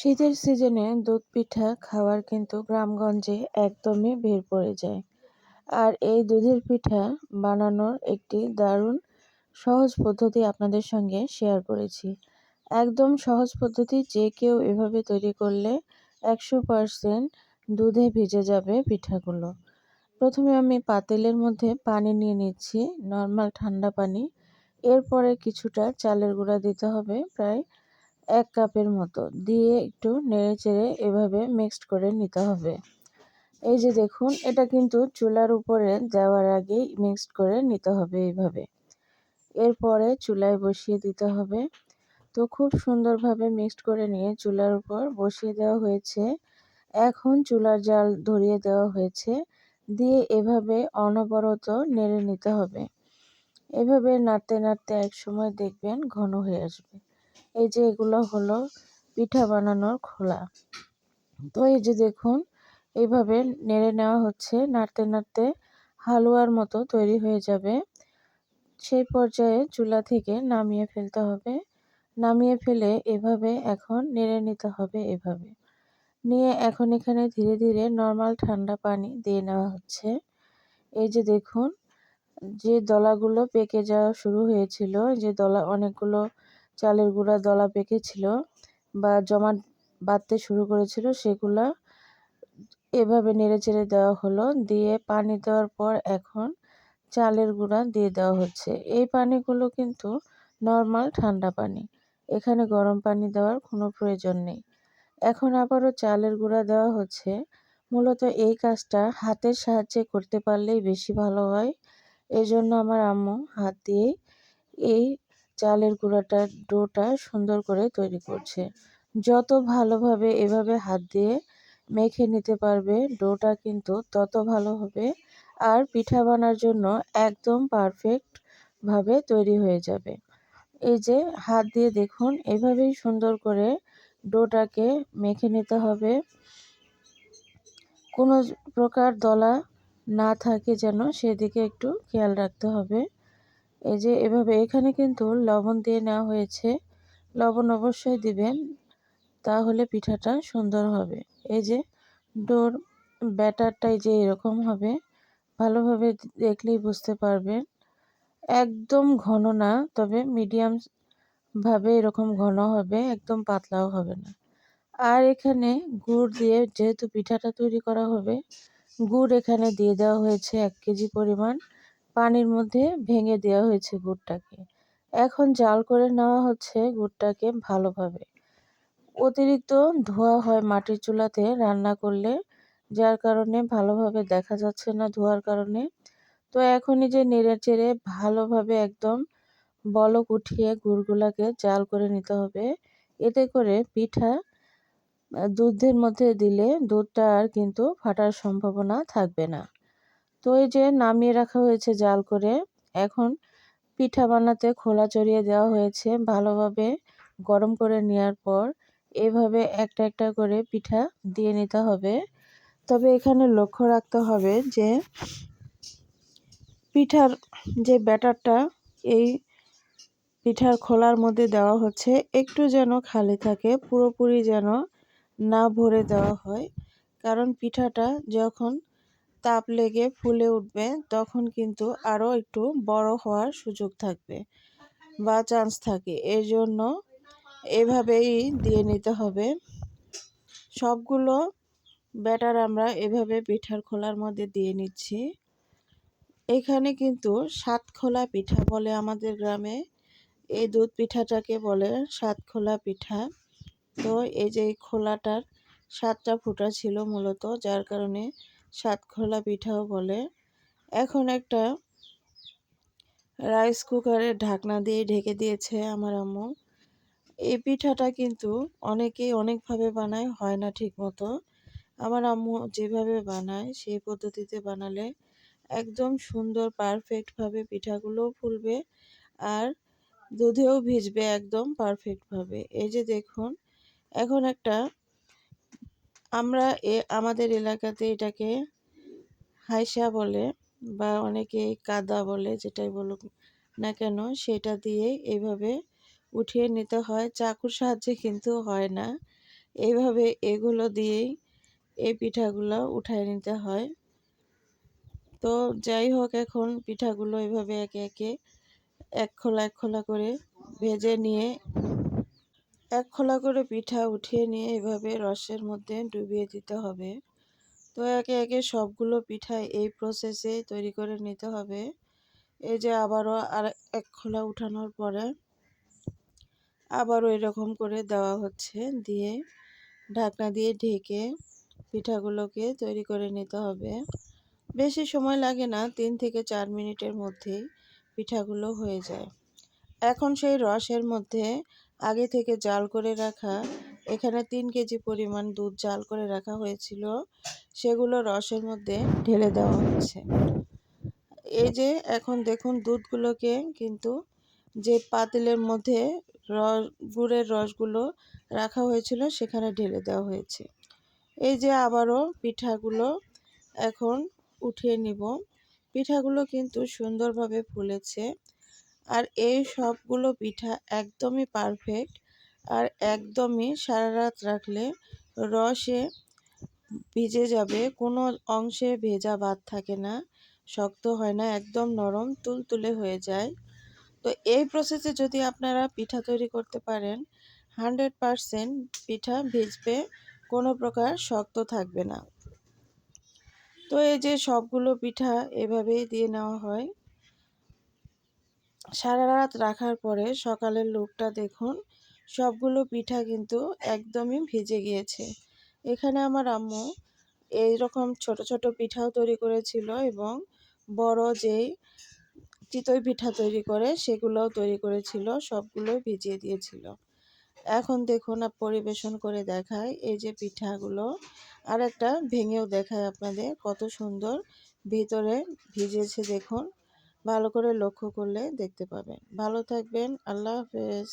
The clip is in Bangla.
শীতের সিজনে দুধ পিঠা খাওয়ার কিন্তু গ্রামগঞ্জে একদমই ভিড় পড়ে যায়। আর এই দুধের পিঠা বানানোর একটি দারুণ সহজ পদ্ধতি আপনাদের সঙ্গে শেয়ার করেছি। একদম সহজ পদ্ধতি, যে কেউ এভাবে তৈরি করলে 100% দুধে ভিজে যাবে পিঠাগুলো। প্রথমে আমি পাতিলের মধ্যে পানি নিয়ে নিচ্ছি, নর্মাল ঠান্ডা পানি। এরপরে কিছুটা চালের গুঁড়া দিতে হবে, প্রায় 1 কাপের মতো দিয়ে একটু নেড়েচেড়ে এভাবে মিক্সড করে নিতে হবে। এই যে দেখুন, এটা কিন্তু চুলার উপরে দেওয়ার আগেই মিক্সড করে নিতে হবে এইভাবে। এরপরে চুলায় বসিয়ে দিতে হবে। তো খুব সুন্দরভাবে মিক্সড করে নিয়ে চুলার উপর বসিয়ে দেওয়া হয়েছে। এখন চুলার জাল ধরিয়ে দেওয়া হয়েছে, দিয়ে এভাবে অনবরত নেড়ে নিতে হবে। এভাবে নাড়তে নাড়তে একসময় দেখবেন ঘন হয়ে আসবে। এই যে এগুলো হলো পিঠা বানানোর খোলা। তো এই যে দেখুন, এইভাবে নেড়ে নেওয়া হচ্ছে, নাড়তে নাড়তে হালুয়ার মতো তৈরি হয়ে যাবে। সেই পর্যায়ে চুলা থেকে নামিয়ে ফেলতে হবে। নামিয়ে ফেলে এভাবে এখন নেড়ে নিতে হবে। এভাবে নিয়ে এখন এখানে ধীরে ধীরে নর্মাল ঠান্ডা পানি দিয়ে নেওয়া হচ্ছে। এই যে দেখুন, যে দলাগুলো পেকে যাওয়া শুরু হয়েছিল, যে দলা অনেকগুলো চালের গুঁড়া দলা পেকেছিল বা জমা বাঁধতে শুরু করেছিল, সেগুলা এভাবে নেড়েচেড়ে দেওয়া হলো। দিয়ে পানি দেওয়ার পর এখন চালের গুঁড়া দিয়ে দেওয়া হচ্ছে। এই পানিগুলো কিন্তু নর্মাল ঠান্ডা পানি, এখানে গরম পানি দেওয়ার কোনো প্রয়োজন নেই। এখন আবারও চালের গুঁড়া দেওয়া হচ্ছে। মূলত এই কাজটা হাতের সাহায্যে করতে পারলেই বেশি ভালো হয়। এজন্য আমার আম্মু হাত দিয়েই এই চালের গুঁড়াটার ডোটা সুন্দর করে তৈরি করছে। যত ভালোভাবে এভাবে হাত দিয়ে মেখে নিতে পারবে ডোটা, কিন্তু তত ভালো হবে। আর পিঠা বানার জন্য একদম পারফেক্ট ভাবে তৈরি হয়ে যাবে। এই যে হাত দিয়ে দেখুন, এভাবেই সুন্দর করে ডোটাকে মেখে নিতে হবে। কোনো প্রকার দলা না থাকে যেন, সেদিকে একটু খেয়াল রাখতে হবে। এই যে এভাবে, এখানে কিন্তু লবণ দিয়ে নেওয়া হয়েছে। লবণ অবশ্যই দিবেন, তাহলে পিঠাটা সুন্দর হবে। এই যে ডোর ব্যাটারটাই যে এরকম হবে, ভালোভাবে দেখলেই বুঝতে পারবেন। একদম ঘন না, তবে মিডিয়াম ভাবে এরকম ঘন হবে, একদম পাতলাও হবে না। আর এখানে গুড় দিয়ে, যেহেতু পিঠাটা তৈরি করা হবে, গুড় এখানে দিয়ে দেওয়া হয়েছে 1 কেজি পরিমাণ। পানির মধ্যে ভেঙে দেওয়া হয়েছে গুড়টাকে। এখন জাল করে নেওয়া হচ্ছে গুড়টাকে ভালোভাবে। অতিরিক্ত ধোঁয়া হয় মাটির চুলাতে রান্না করলে, যার কারণে ভালোভাবে দেখা যাচ্ছে না ধোঁয়ার কারণে। তো এখনই যে নেড়ে চেড়ে ভালোভাবে একদম বলক উঠিয়ে গুড়গুলাকে জাল করে নিতে হবে। এতে করে পিঠা দুধের মধ্যে দিলে দুধটা আর কিন্তু ফাটার সম্ভাবনা থাকবে না। তো এই যে নামিয়ে রাখা হয়েছে জাল করে। এখন পিঠা বানাতে খোলা চড়িয়ে দেওয়া হয়েছে। ভালোভাবে গরম করে নেওয়ার পর এভাবে একটা একটা করে পিঠা দিয়ে নিতে হবে। তবে এখানে লক্ষ্য রাখতে হবে যে পিঠার যে ব্যাটারটা এই পিঠার খোলার মধ্যে দেওয়া হচ্ছে, একটু যেন খালি থাকে, পুরোপুরি যেন না ভরে দেওয়া হয়। কারণ পিঠাটা যখন তাপ লেগে ফুলে উঠবে, তখন কিন্তু আরও একটু বড় হওয়ার সুযোগ থাকবে বা চান্স থাকে। এর জন্য এভাবেই দিয়ে নিতে হবে। সবগুলো ব্যাটার আমরা এভাবে পিঠার খোলার মধ্যে দিয়ে নিচ্ছি। এখানে কিন্তু 7 খোলা পিঠা বলে আমাদের গ্রামে। এই দুধ পিঠাটাকে বলে 7 খোলা পিঠা। তো এই যে খোলাটার 7টা ফুটা ছিল মূলত, যার কারণে 7 খোলা পিঠাও বলে। এখন একটা রাইস কুকারের ঢাকনা দিয়ে ঢেকে দিয়েছে আমার আম্মু। এই পিঠাটা কিন্তু অনেকেই অনেকভাবে বানায়, হয় না ঠিক মতো। আমার আম্মু যেভাবে বানায় সেই পদ্ধতিতে বানালে একদম সুন্দর পারফেক্টভাবে পিঠাগুলোও ফুলবে আর দুধেও ভিজবে একদম পারফেক্টভাবে। এই যে দেখুন, এখন একটা আমরা আমাদের এলাকাতে এটাকে হাইসা বলে বা অনেকে কাদা বলে, যেটাই বলুক না কেন, সেটা দিয়ে এইভাবে উঠিয়ে নিতে হয়। চাকুর সাহায্যে কিন্তু হয় না, এইভাবে এগুলো দিয়েই এই পিঠাগুলো উঠায় নিতে হয়। তো যাই হোক, এখন পিঠাগুলো এভাবে একে একে এক খোলা করে ভেজে নিয়ে এক খোলা করে পিঠা উঠিয়ে নিয়ে এভাবে রসের মধ্যে ডুবিয়ে দিতে হবে। তো একে একে সবগুলো পিঠা এই প্রসেসে তৈরি করে নিতে হবে। এই যে আবারও আর এক খোলা উঠানোর পরে আবারও এরকম করে দেওয়া হচ্ছে, দিয়ে ঢাকনা দিয়ে ঢেকে পিঠাগুলোকে তৈরি করে নিতে হবে। বেশি সময় লাগে না, 3 থেকে 4 মিনিটের মধ্যেই পিঠাগুলো হয়ে যায়। এখন সেই রসের মধ্যে আগে থেকে জাল করে রাখা, এখানে 3 কেজি পরিমাণ দুধ জাল করে রাখা হয়েছিল, সেগুলো রসের মধ্যে ঢেলে দেওয়া হচ্ছে। এই যে এখন দেখুন দুধগুলোকে কিন্তু যে পাতিলের মধ্যে গুড়ের রসগুলো রাখা হয়েছিল সেখানে ঢেলে দেওয়া হয়েছে। এই যে আবারও পিঠাগুলো এখন উঠিয়ে নিব। পিঠাগুলো কিন্তু সুন্দরভাবে ফুলেছে। আর এই সবগুলো পিঠা একদমই পারফেক্ট, আর একদমই সারা রাত রাখলে রসে ভিজে যাবে, কোনো অংশে ভেজা ভাত থাকে না, শক্ত হয় না, একদম নরম তুলতুলে হয়ে যায়। তো এই প্রসেসে যদি আপনারা পিঠা তৈরি করতে পারেন, 100% পিঠা ভিজবে, কোনো প্রকার শক্ত থাকবে না। তো এই যে সবগুলো পিঠা এভাবেই দিয়ে নেওয়া হয়। সারা রাত রাখার পরে সকালের লুকটা দেখুন, সবগুলো পিঠা কিন্তু একদমই ভিজে গিয়েছে। এখানে আমার আম্মু এইরকম ছোট ছোট পিঠাও তৈরি করেছিল এবং বড় যেই চিতই পিঠা তৈরি করে সেগুলোও তৈরি করেছিল, সবগুলোই ভিজিয়ে দিয়েছিল। এখন দেখুন পরিবেশন করে দেখায় এই যে পিঠাগুলো, আর একটা ভেঙেও দেখায় আপনাদের কত সুন্দর ভিতরে ভিজেছে দেখুন। ভালো করে লক্ষ্য করলে দেখতে পাবেন। ভালো থাকবেন। আল্লাহ হাফেজ।